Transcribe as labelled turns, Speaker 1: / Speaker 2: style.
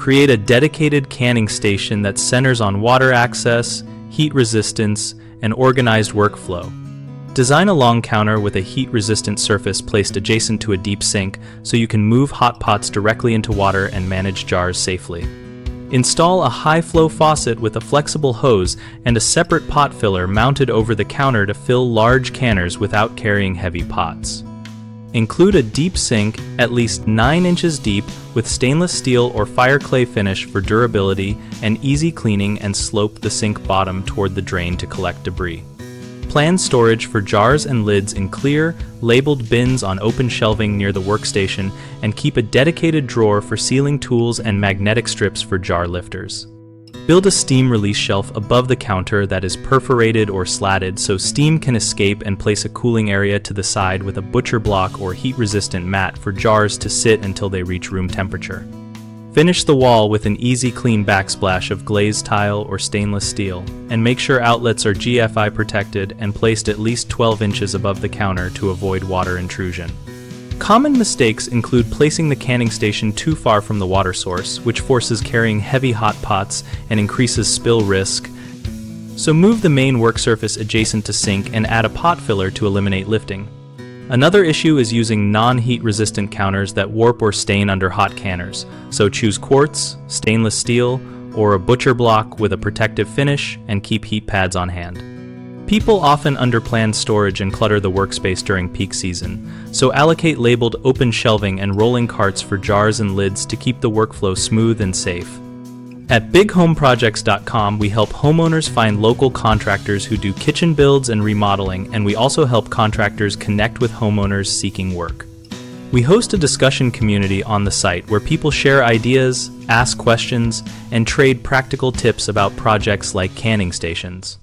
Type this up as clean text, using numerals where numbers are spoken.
Speaker 1: Create a dedicated canning station that centers on water access, heat resistance, and organized workflow. Design a long counter with a heat-resistant surface placed adjacent to a deep sink so you can move hot pots directly into water and manage jars safely. Install a high-flow faucet with a flexible hose and a separate pot filler mounted over the counter to fill large canners without carrying heavy pots. Include a deep sink, at least 9 inches deep, with stainless steel or fire clay finish for durability and easy cleaning, and slope the sink bottom toward the drain to collect debris. Plan storage for jars and lids in clear, labeled bins on open shelving near the workstation, and keep a dedicated drawer for sealing tools and magnetic strips for jar lifters. Build a steam release shelf above the counter that is perforated or slatted so steam can escape, and place a cooling area to the side with a butcher block or heat-resistant mat for jars to sit until they reach room temperature. Finish the wall with an easy clean backsplash of glazed tile or stainless steel, and make sure outlets are GFI protected and placed at least 12 inches above the counter to avoid water intrusion. Common mistakes include placing the canning station too far from the water source, which forces carrying heavy hot pots and increases spill risk. So move the main work surface adjacent to sink and add a pot filler to eliminate lifting. Another issue is using non-heat resistant counters that warp or stain under hot canners, so choose quartz, stainless steel, or a butcher block with a protective finish, and keep heat pads on hand. People often underplan storage and clutter the workspace during peak season, so allocate labeled open shelving and rolling carts for jars and lids to keep the workflow smooth and safe. At bighomeprojects.com, we help homeowners find local contractors who do kitchen builds and remodeling, and we also help contractors connect with homeowners seeking work. We host a discussion community on the site where people share ideas, ask questions, and trade practical tips about projects like canning stations.